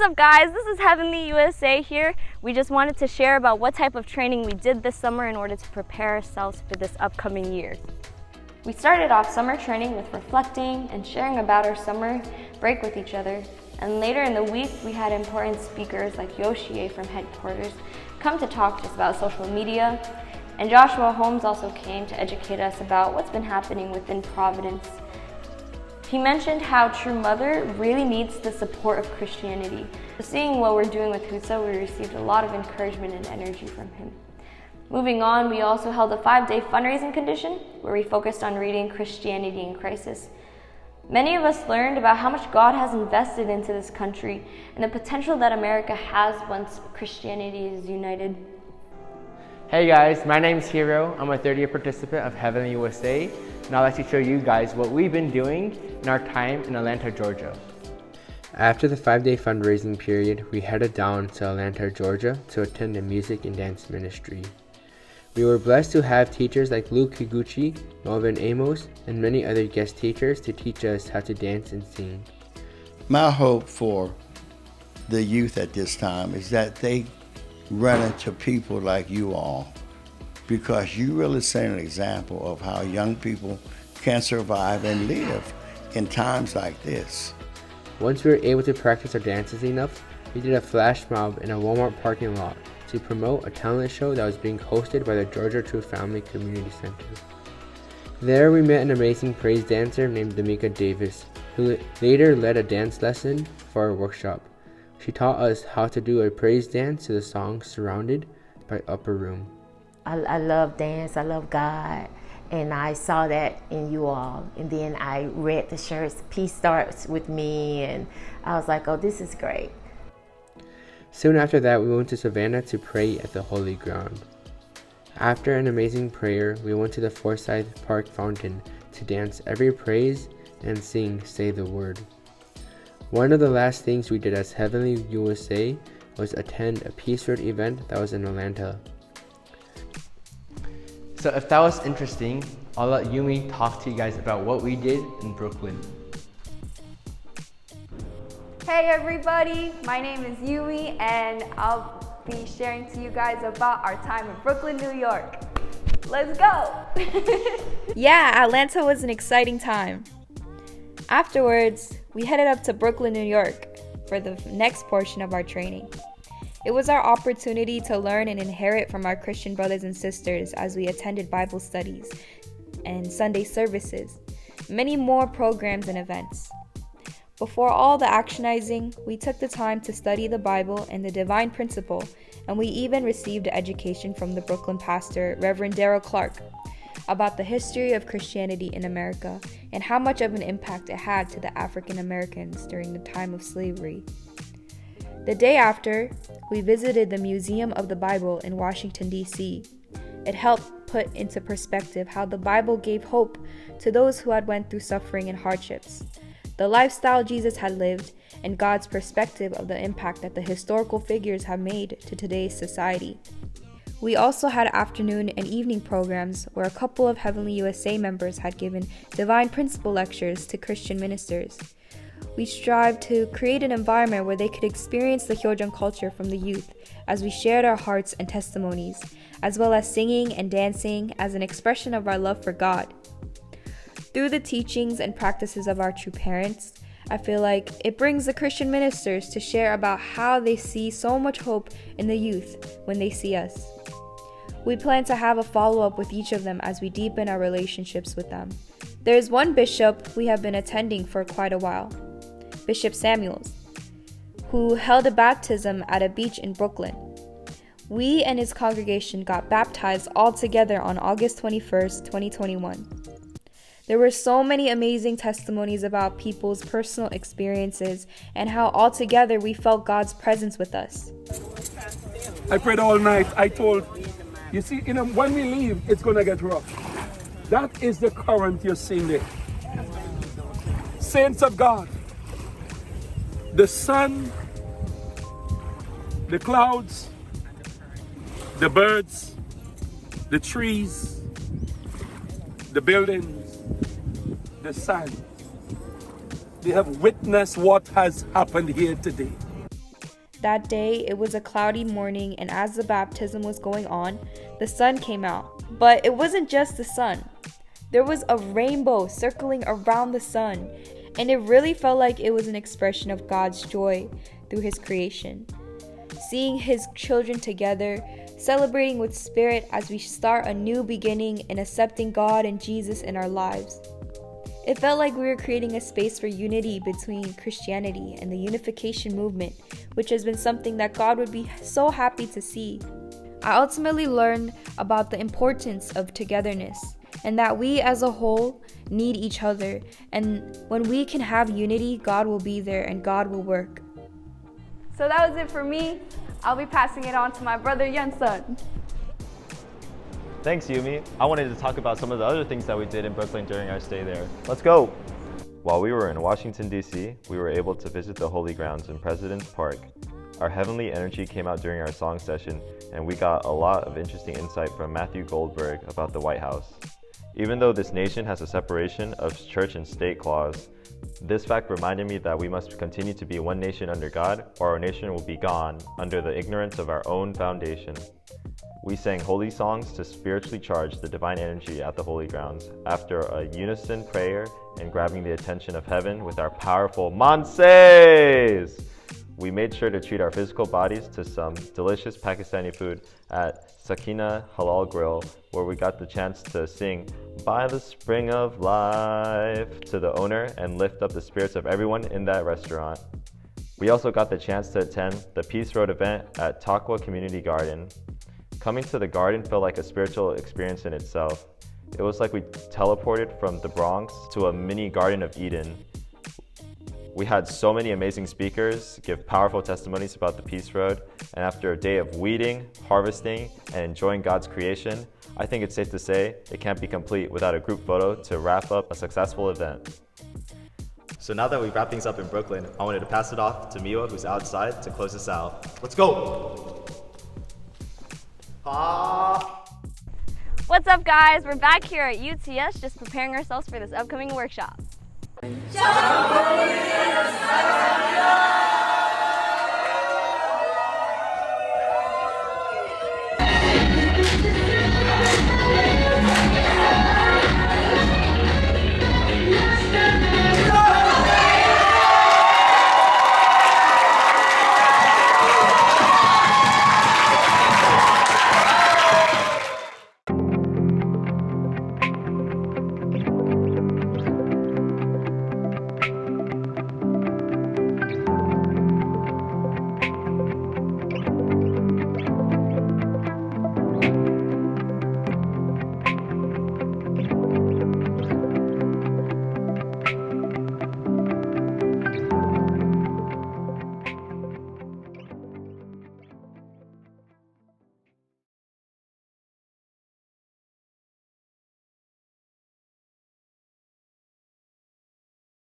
What's up guys, this is Heavenly USA here. We just wanted to share about what type of training we did this summer in order to prepare ourselves for this upcoming year. We started off summer training with reflecting and sharing about our summer break with each other. And later in the week, we had important speakers like Yoshie from headquarters come to talk to us about social media. And Joshua Holmes also came to educate us about what's been happening within Providence. He mentioned how True Mother really needs the support of Christianity. Seeing what we're doing with Husa, we received a lot of encouragement and energy from him. Moving on, we also held a 5-day fundraising condition where we focused on reading Christianity in Crisis. Many of us learned about how much God has invested into this country and the potential that America has once Christianity is united. Hey guys, my name is Hiro. I'm a third-year participant of Heavenly USA, and I'd like to show you guys what we've been doing in our time in Atlanta, Georgia. After the 5-day fundraising period, we headed down to Atlanta, Georgia to attend a music and dance ministry. We were blessed to have teachers like Luke Kiguchi, Melvin Amos, and many other guest teachers to teach us how to dance and sing. My hope for the youth at this time is that they run into people like you all, because you really set an example of how young people can survive and live in times like this. Once we were able to practice our dances enough, we did a flash mob in a Walmart parking lot to promote a talent show that was being hosted by the Georgia True Family Community Center. There we met an amazing praise dancer named Damika Davis, who later led a dance lesson for our workshop. She taught us how to do a praise dance to the song Surrounded by Upper Room. I love dance, I love God, and I saw that in you all. And then I read the shirts, Peace Starts With Me, and I was like, oh, this is great. Soon after that, we went to Savannah to pray at the Holy Ground. After an amazing prayer, we went to the Forsyth Park Fountain to dance Every Praise and sing Say the Word. One of the last things we did as Heavenly USA was attend a Peace Road event that was in Atlanta. So if that was interesting, I'll let Yumi talk to you guys about what we did in Brooklyn. Hey everybody, my name is Yumi and I'll be sharing to you guys about our time in Brooklyn, New York. Let's go! Yeah, Atlanta was an exciting time. Afterwards, we headed up to Brooklyn, New York for the next portion of our training. It was our opportunity to learn and inherit from our Christian brothers and sisters as we attended Bible studies and Sunday services, many more programs and events. Before all the actionizing, we took the time to study the Bible and the divine principle, and we even received an education from the Brooklyn pastor, Reverend Darrell Clark, about the history of Christianity in America and how much of an impact it had to the African Americans during the time of slavery. The day after, we visited the Museum of the Bible in Washington, D.C. It helped put into perspective how the Bible gave hope to those who had went through suffering and hardships, the lifestyle Jesus had lived, and God's perspective of the impact that the historical figures have made to today's society. We also had afternoon and evening programs where a couple of Heavenly USA members had given divine principle lectures to Christian ministers. We strived to create an environment where they could experience the Hyojeon culture from the youth as we shared our hearts and testimonies, as well as singing and dancing as an expression of our love for God. Through the teachings and practices of our true parents, I feel like it brings the Christian ministers to share about how they see so much hope in the youth when they see us. We plan to have a follow-up with each of them as we deepen our relationships with them. There is one bishop we have been attending for quite a while, Bishop Samuels, who held a baptism at a beach in Brooklyn. We and his congregation got baptized all together on August 21st, 2021. There were so many amazing testimonies about people's personal experiences and how all together we felt God's presence with us. I prayed all night. I told, you see, when we leave, it's going to get rough. That is the current you're seeing there. Saints of God, the sun, the clouds, the birds, the trees, the buildings, the sun, they have witnessed what has happened here today. That day, it was a cloudy morning, and as the baptism was going on, the sun came out. But it wasn't just the sun. There was a rainbow circling around the sun, and it really felt like it was an expression of God's joy through his creation. Seeing his children together, celebrating with spirit as we start a new beginning and accepting God and Jesus in our lives. It felt like we were creating a space for unity between Christianity and the unification movement, which has been something that God would be so happy to see. I ultimately learned about the importance of togetherness and that we as a whole need each other, and when we can have unity, God will be there and God will work. So that was it for me. I'll be passing it on to my brother Jensen. Thanks, Yumi. I wanted to talk about some of the other things that we did in Brooklyn during our stay there. Let's go! While we were in Washington, D.C., we were able to visit the Holy Grounds in President's Park. Our heavenly energy came out during our song session, and we got a lot of interesting insight from Matthew Goldberg about the White House. Even though this nation has a separation of church and state clause, this fact reminded me that we must continue to be one nation under God, or our nation will be gone under the ignorance of our own foundation. We sang holy songs to spiritually charge the divine energy at the Holy Grounds after a unison prayer and grabbing the attention of heaven with our powerful Manses! We made sure to treat our physical bodies to some delicious Pakistani food at Sakina Halal Grill, where we got the chance to sing "By the Spring of Life" to the owner and lift up the spirits of everyone in that restaurant. We also got the chance to attend the Peace Road event at Taqwa Community Garden. Coming to the garden felt like a spiritual experience in itself. It was like we teleported from the Bronx to a mini Garden of Eden. We had so many amazing speakers give powerful testimonies about the Peace Road, and after a day of weeding, harvesting, and enjoying God's creation, I think it's safe to say it can't be complete without a group photo to wrap up a successful event. So now that we've wrapped things up in Brooklyn, I wanted to pass it off to Miwa, who's outside, to close us out. Let's go! What's up, guys? We're back here at UTS just preparing ourselves for this upcoming workshop.